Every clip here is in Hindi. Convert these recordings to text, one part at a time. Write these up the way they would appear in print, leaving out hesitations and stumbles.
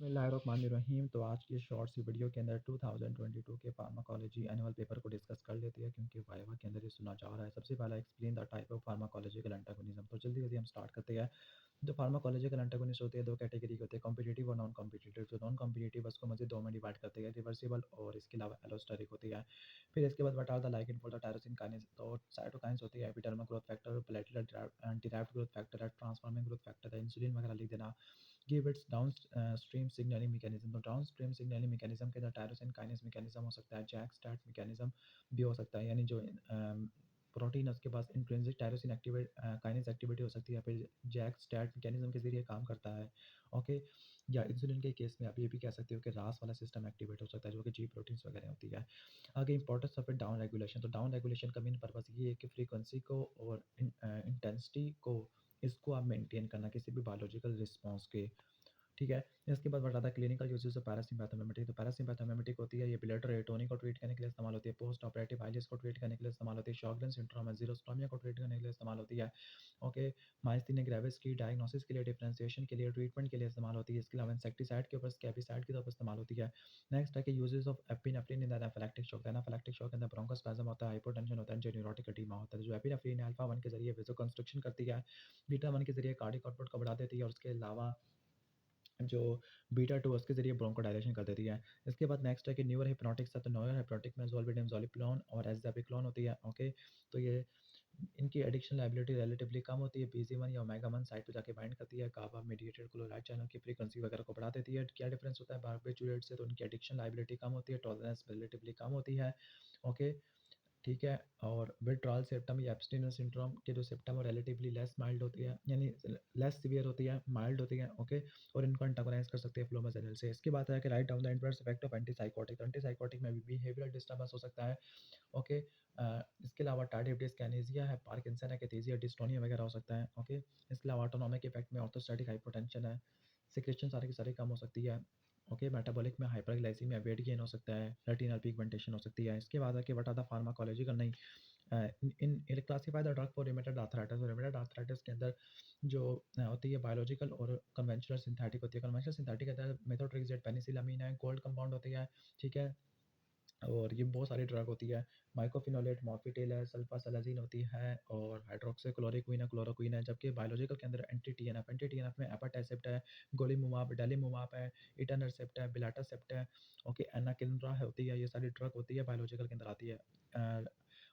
बिस्मिल्लाहिर्रहमानिर्रहीम। तो आज की शॉर्ट सी वीडियो के अंदर 2022 के फार्माकोलॉजी एनुअल पेपर को डिस्कस कर लेते हैं, क्योंकि वाइवा के अंदर ये सुना जा रहा है। सबसे पहला explain the type of pharmacological antagonism. तो जल्दी जल्दी हम स्टार्ट करते हैं। जो फार्माकोलॉजिकल एंटागोनिस्ट होते हैं, दो कैटेगरी के होते हैं, कॉम्पिटिटिव और नॉन कॉम्पिटिटिव। जो नॉन कॉम्पिटिटिव उसको मुझे दो में डिवाइड करते हैं, रिवर्सिबल और इसके अलावा एलोस्टेरिक होती है। फिर इसके बाद what are the ligand for the tyrosine kinase. तो साइटोकाइंस होती है, epidermal growth factor, platelet derived growth factor है, ट्रांसफॉर्मिंग ग्रोथ फैक्टर है, इंसुलिन वगैरह लिख देना। Give its downstream signalling mechanism. तो डाउन स्ट्रीम सिग्नलिंग मैकेनिज्म के अंदर टायरोसिन काइनेज मैकेनिज्म हो सकता है, जैक स्टार्ट मैकेनिज्म भी हो सकता है, यानी जो प्रोटीन है उसके पास intrinsic tyrosine activate kinase activity हो सकती है, फिर जैक स्टार्ट मैकेनिज्म के जरिए काम करता है। ओके, या इंसुलिन के केस में आप ये भी कह सकते हो कि रास वाला सिस्टम एक्टिवेट हो सकता है, जो कि जी प्रोटीन्स वगैरह होती है। आगे इंपॉर्टेंस ऑफ डाउन रेगुलेशन। तो डाउन रेगुलेशन का मेन पर्पस ये है कि फ्रीक्वेंसी को और इंटेंसिटी को इसको आप मेंटेन करना किसी भी बायोलॉजिकल रिस्पॉन्स के। ठीक है। इसके बाद बताता है क्लिनिकल यूजेस ऑफ पैरासिम्पैथोमिमेटिक। तो पैरासिम्पैथोमिमेटिक होती है, ये ब्लड रेटोनिक को ट्रीट करने के लिए इस्तेमाल होती है, पोस्ट ऑपरेटिव आइलेस को ट्रीट करने के लिए इस्तेमाल होती है, शॉगरेन सिंड्रोम है, जीरोस्टोमिया को ट्रीट करने के लिए इस्तेमाल होती है। ओके, माइस्थीनिया ग्रेविस की डायग्नोसिस के लिए, डिफरेंशिएशन के लिए, ट्रीटमेंट के लिए इस्तेमाल होती है। इसके अलावा इंसेक्टिसाइड के ऊपर स्कैबिसाइड की तौर पर इस्तेमाल होती है। नेक्स्ट है कि uses of epinephrine in the anaphylactic shock. Anaphylactic shock के अंदर ब्रोंकोस्पैज्म होता है, हाइपोटेंशन होता है, जो न्यूरोटिक एडिमा होता है। जो एपिनेफ्रिन अल्फा 1 के जरिए वेसोकंस्ट्रक्शन करती है, बीटा 1 के जरिए कार्डियक आउटपुट को बढ़ा देती है, और उसके अलावा जो बीटा 2 उसके ज़रिए ब्रोंकोडायलेशन कर देती है। इसके बाद नेक्स्ट है कि न्यूरो हिप्नोटिक्स है, तो न्यूरो हिप्नोटिक में ज़ोलबिडेम, ज़ोलिप्रोन और एज़ापिक्लोन होती है। ओके, तो ये इनकी एडिक्शन लायबिलिटी रिलेटिवली कम होती है। BC1 या ओमेगा-1 साइट पे जाके बाइंड करती है, गाबा मेडिएटेड क्लोराइड चैनल की फ्रीक्वेंसी वगैरह को बढ़ा देती है। क्या डिफरेंस होता है बारबिटूरेट से? तो उनकी एडिक्शन लायबिलिटी कम होती है, टॉलरेंस रिलेटिवली कम होती है। ओके, ठीक है। और विथड्रॉल सिम्पटम या एब्स्टिनेंस सिंड्रोम के जो सिम्पटम है रिलेटिवली लेस माइल्ड होती है, यानी लेस सीवियर होती है, माइल्ड होती है। ओके, और इनको एंटागोनाइज कर सकते हैं फ्लोमाजेनिल से। इसकी बात है कि write down the inverse effect of antipsychotic. तो एंटीसाइकोटिक में भी बिहेवियरल डिस्टर्बेंस हो सकता है। ओके, इसके अलावा टार्डिव डिस्किनेसिया है, पार्किंसन है, कैथेसिया, डिस्टोनिया वगैरह हो सकता है। ओके, इसके अलावा ऑटोनोमिक इफेक्ट में ऑर्थोस्टैटिक हाइपोटेंशन है, सिक्रेशन सारी की सारी कम हो सकती है। ओके, मेटाबॉलिक में हाइपरग्लाइसीमिया, वेट गेन हो सकता है, रेटिनल पिगमेंटेशन हो सकती है। इसके बाद है कि व्हाट आर द फार्माकोलॉजिकल नहीं in classify the drug for rheumatoid arthritis. और रूमेटॉइड आर्थराइटिस के अंदर जो होती है बायोलॉजिकल और कन्वेंशनल सिंथेटिक होती है। कन्वेंशनल सिंथेटिक के अंदर मेथोट्रेक्सेट, पेनिसिलामिन है, गोल्ड कंपाउंड होती है। ठीक है, और ये बहुत सारी ड्रग होती है। माइकोफिनोलेट, मॉर्फिटेल है, सल्फासलाज़िन होती है, और हाइड्रोक्सीक्लोरोक्वीन है, क्लोरोक्वीन है। जबकि बायोलॉजिकल के अंदर एंटी-टीएनएफ में एपाटासिप्ट है, गोलीमुमाब, डेलीमुमाब है, इटानरसेप्ट है, बिलाटासेप्ट है। ओके, एनाकिंड्रा है होती है, ये सारी ड्रग होती है बायोलॉजिकल के अंदर आती है।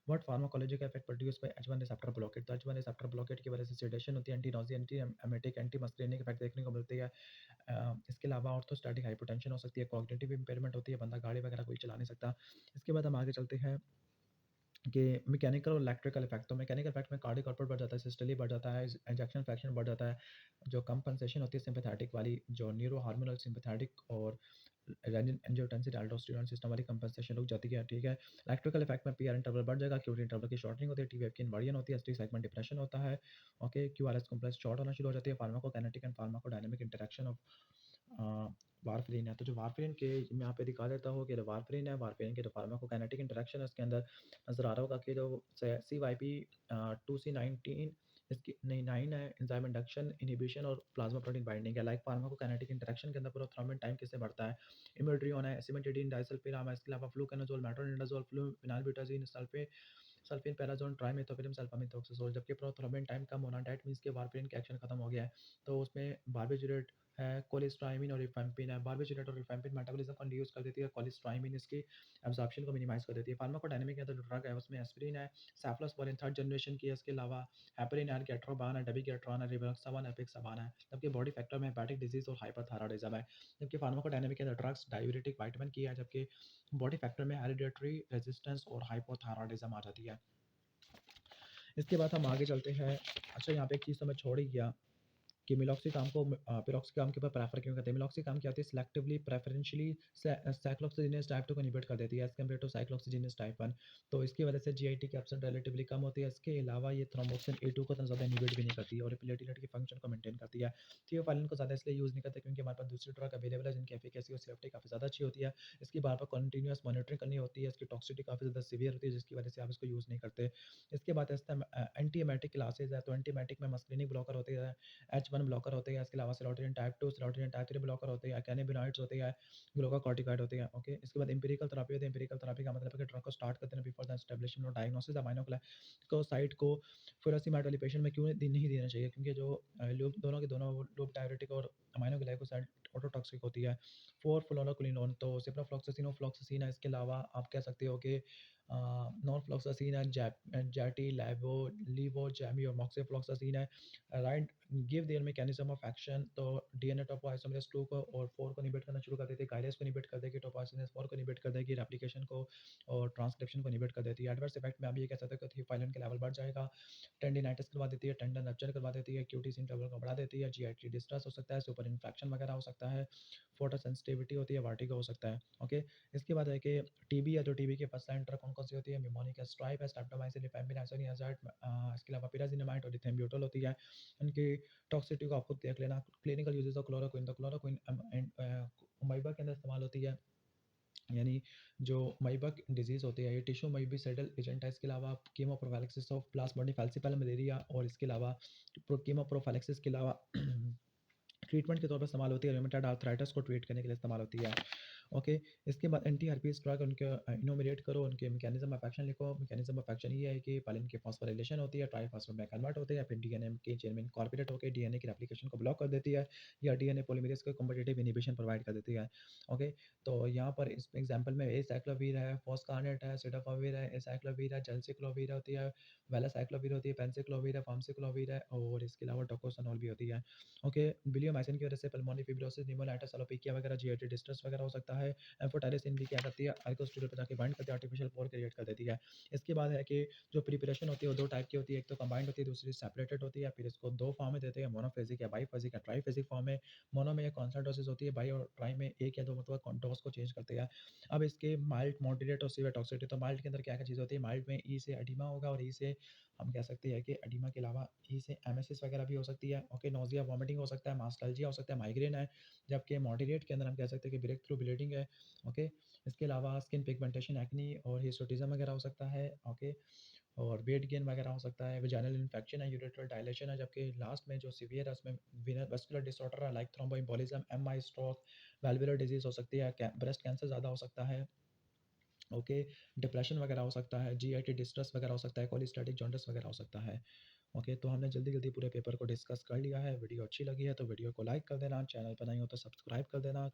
What pharmacological effect produce by H1 receptor blocker. तो H1 रिसेप्टर ब्लॉकेट की वजह से सेडेशन होती है, anti nausea, anti emetic, anti muscarinic effect देखने को मिलती है। इसके अलावा ऑर्थोस्टैटिक हाइपोटेंशन हो सकती है, कॉग्निटिव इम्पेयरमेंट होती है, बंदा गाड़ी वगैरह कोई चला नहीं सकता। इसके बाद हम आगे चलते हैं कि मैकेनिकल और इलेक्ट्रिकल इफेक्ट। तो मैकेनिकल इफेक्ट में कार्डियक आउटपुट बढ़ जाता है, सिस्टोली बढ़ जाता है, इंजेक्शन फ्रैक्शन बढ़ जाता है। जो कंपनसेशन होती है सिंपैथेटिक वाली, जो न्यूरो हार्मोनल सिंपैथेटिक और रेनिन एंजियोटेंसिन एल्डोस्टेरोन सिस्टम वाली कंपनसेशन रुक जाती है। ठीक है, इलेक्ट्रिकल इफेक्ट में पीआर इंटरवल बढ़ जाएगा, क्यूटी इंटरवल की शॉर्टनिंग होती है, टी वेव की इन्वर्जन होती है, एसटी सेगमेंट डिप्रेशन होता है। ओके, क्यूआरएस कॉम्प्लेक्स शॉर्ट होना शुरू हो जाती है, pharmacokinetic and pharmacodynamic interaction of warfarin है। तो जो वारफरीन के मैं यहाँ पे दिखा देता हूँ कि जो वारफरीन है, वारफरीन के जो फार्माकोकाइनेटिक इंटरेक्शन है इसके अंदर नज़र आ रहा होगा कि जो CYP 2C19 इसकी नहीं 9 है, एंजाइम इंडक्शन, इनहिबिशन और प्लाज्मा प्रोटीन बाइंडिंग है। लाइक फार्माकोकाइनेटिक इंटरेक्शन के अंदर प्रोथ्रोम्बिन टाइम किससे बढ़ता है? इमिड्रियोन है, सिमेटिडीन, डाइसल्फिराम है, इसके अलावा फ्लूकोनाजोल, मेट्रोनिडाजोल, फिनाइलब्यूटाजीन, सल्फेन, पैराज़ोन, ट्राइमेथोप्रिलम, सल्फामेथोक्साजोल। जबकि प्रोथ्रोम्बिन टाइम कम होना, दैट मीन्स कि वारफरीन का एक्शन खत्म हो गया है। तो उसमें बारबिटूरेट है, कोलेस्ट्राइमिन और रिफेम्पिन है। बारबिटूरेट और रिफेम्पिन मेटाबॉलिज्म को इंड्यूस कर देती है, कोलेस्ट्राइमिन इसकी एब्जॉर्प्शन को मिनिमाइज कर देती है। फार्माकोडायनामिक के अंदर जो ड्रग है उसमें एस्पिरिन है, सेफ्लोस्पोलिन थर्ड जनरेशन की है, इसके अलावा हेपरिन है, गेट्रोबान है, डेबिगेट्रॉन है, रिवारोक्साबन है, अपेक्साबान है। जबकि बॉडी फैक्टर में हेपेटिक डिजीज और हाइपरथायरॉयडिज्म है। जबकि फार्माकोडायनामिक के अंदर ड्रग्स डाययूरेटिक, विटामिन की है, जबकि बॉडी फैक्टर में हेरिडिटरी रेजिस्टेंस और हाइपोथायरॉयडिज्म आ जाती है। इसके बाद हम आगे चलते हैं। अच्छा, यहाँ पे एक चीज़ तो मैं छोड़ ही गया कि मिलॉक्सिकाम को पिरोक्सिकाम के ऊपर प्रेफर क्यों करते हैं? मिलॉक्सिकाम क्या होती है? सिलेक्टिवली प्रेफरेंशियली साइक्लोऑक्सीजिनेज टाइप 2 को इनहिबिट कर देती है as compared to cyclooxygenase type 1। तो इसकी वजह से जीआईटी की एब्सेंट रिलेटिवली कम होती है। इसके अलावा ये थ्रोम्बोक्सिन ए2 को इतना ज़्यादा इनहिबिट भी नहीं करती है, और प्लेटलेट की फंक्शन को मेंटेन करती है। थियोफाइलिन को ज़्यादा इसलिए यूज़ नहीं करते क्योंकि हमारे पास दूसरी ड्रग अवेलेबल है जिनकी एफिकेसी और सेफ्टी काफ़ी ज़्यादा अच्छी होती है। इसकी बार-बार कंटीन्यूअस मॉनिटरिंग करनी होती है, इसकी टॉक्सिसिटी काफ़ी ज़्यादा सीवियर होती है, जिसकी वजह से आप इसको यूज़ नहीं करते। इसके बाद एंटी एमेटिक क्लासेस है, तो एंटी एमेटिक में मस्कार्निक ब्लॉकर होते हैं, H1 1 ब्लॉकर होते हैं, इसके अलावा serotonin type 2, serotonin type 3 blocker होते हैं, कैनाबिनॉइड्स होते हैं, ग्लूकोकॉर्टिकॉइड होते हैं। ओके, इसके बाद एम्पिरिकल थेरेपी होती है। एम्पिरिकल थेरेपी का मतलब है कि ड्रग को स्टार्ट करते हैं बिफोर द एस्टेब्लिशमेंट और डायग्नोसिस ऑफ माइनोक्लाइकोसाइड को फुरासिमाइड वाले पेशेंट में क्यों नहीं देना चाहिए, क्योंकि जो लूप दोनों के दोनों लूप डायरेटिक और अमाइनोग्लाइकोसाइड ऑटोटॉक्सिक होती है। 4 फ्लोरोक्विनोन तो सिप्रोफ्लॉक्सासिन और फ्लॉक्सासिन है। इसके अलावा आप कह सकते हो कि नॉरफ्लॉक्सासिन है, जैटी, लेवो, लीवोजैमी और मॉक्सिफ्लॉक्सासिन है। Right, give their mechanism of action तो डीएनए टोपोइसोमरेज 2 को और 4 को इनहिबिट करना शुरू कर देती है, काइनेज को इनहिबिट कर देगी, टोपोइसोमरेज 4 को इनहिबिट कर देगी, रेप्लिकेशन को और ट्रांसक्रिप्शन को इनहिबिट कर देती है। एडवर्स इफेक्ट में आप ये कह सकते हो कि थियोफाइलिन का लेवल बढ़ जाएगा, टेंडिनाइटिस करवा देती है, टेंडन रप्चर करवा देती है, क्यूटी लेवल को बढ़ा देती है, जीआईटी डिस्ट्रेस हो सकता है, सुपर इन्फेक्शन वगैरह हो सकता है, फोटो सेंसिटिविटी होती है, वर्टिगो हो सकता है। ओके, इसके बाद है कि टीबी है, तो टीबी के फर्स्ट लाइन ड्रग कौन-कौन सी होती है? निमोनिक है, स्ट्राइप है, स्ट्रेप्टोमाइसिन, रिफेम्पिन, आइसोनियाज़िड, इसके अलावा पिराज़िनामाइड और इथेम्ब्यूटोल होती है। इनकी टॉक्सिसिटी को आप खुद देख लेना। क्लिनिकल यूजेस ऑफ क्लोरोक्विन, तो क्लोरोक्विन अमाइबा के अंदर इस्तेमाल होती है, यानी जो अमाइबा डिजीज़ होती है ये टिश्यू माइबोसाइडल एजेंट है। इसके अलावा कीमोप्रोफाइलैक्सिस ऑफ प्लाज्मोडियम फैल्सिपारम मलेरिया और इसके अलावा कीमोप्रोफाइलैक्सिस के अलावा ट्रीटमेंट के तौर पर इस्तेमाल होती है, रूमेटॉइड आर्थराइटिस को ट्रीट करने के लिए इस्तेमाल होती है। ओके, इसके बाद एंटी हर्पीस ड्रग उनके इनोमिनेट करो, उनके मैकेनिज्म ऑफ एक्शन लिखो। मैकेनिज्म ऑफ एक्शन ये है कि पहले इनकी फॉस्फोराइलेशन होती है, ट्राइफॉस्फेट में कन्वर्ट होते हैं, फिर डीएनए के चेन में इनकॉर्पोरेट होकर डीएनए की रेप्लिकेशन को ब्लॉक कर देती है या डीएनए पॉलीमरेज को कॉम्पिटिटिव इनिबिशन प्रोवाइड कर देती है। ओके, तो यहाँ पर इस एग्जांपल में एसाइक्लोवीर है, फॉस्कार्नेट है, सिडाफाविर है, एसाइक्लोवीर है, जैलसिक्लोवीर होती है, वेलासाइक्लोवीर होती है, पेंसिक्लोवीर है, फार्मासिक्लोवीर है और इसके अलावा टोकोसनॉल भी होती है। ओके, बिलियमाइसिन की वजह से पल्मोनरी फिब्रोसिस, निमोनाइटिस, एलोपेकिया वगैरह, जीआईटी डिस्ट्रेस वगैरह हो सकता है। एम्फोटेरिसिन भी क्या करती है, अल्कोस्टिरोल पे जाके बाइंड करती है, आर्टिफिशियल पोर क्रिएट कर देती है। इसके बाद है कि जो प्रिपरेशन होती है वो 2 टाइप की होती है, एक तो कंबाइंड होती है, दूसरी सेपरेटेड होती है। फिर इसको 2 फॉर्म में देते हैं, मोनोफेजिक या बाइफेजिक या ट्राइफेजिक फॉर्म में। मोनो में कांस्टेंट डोसेज होती है, बाई और ट्राई में 1 या 2 मतलब डोज को चेंज करते हैं। अब इसके माइल्ड, मॉडरेट और सीवियर टॉक्सिसिटी, तो माइल्ड के अंदर क्या-क्या चीज़ होती है, माइल्ड में ई से एडिमा होगा और ई से हम कह सकते हैं कि एडिमा के अलावा ई से एमएसएस वगैरह भी हो सकती है। ओके, नोज़िया, वोमिटिंग हो सकता है, मास्टैल्जिया हो सकता है, माइग्रेन है। जबकि मॉडरेट के अंदर हम कह सकते हैं कि ब्रेक थ्रू ब्लीडिंग है। ओके, इसके अलावा स्किन पिगमेंटेशन, एक्नी और हिस्टोटिज्म वगैरह हो सकता है। ओके, और वेट गेन वगैरह हो सकता है, वेजाइनल इन्फेक्शन है, यूरेट्रल डायलेशन है। जबकि लास्ट में जो सीवियर है उसमें वेनस वस्कुलर डिसऑर्डर है like thromboembolism, MI, stroke, valvular disease हो सकती है, ब्रेस्ट कैंसर ज़्यादा हो सकता है। ओके, डिप्रेशन वगैरह हो सकता है, जीआईटी डिस्ट्रेस वगैरह हो सकता है, कोलिस्टेटिक जॉन्डिस वगैरह हो सकता है। ओके, तो हमने जल्दी-जल्दी पूरे पेपर को डिस्कस कर लिया है। वीडियो अच्छी लगी है तो वीडियो को लाइक कर देना, चैनल पर नहीं हो तो सब्सक्राइब कर देना।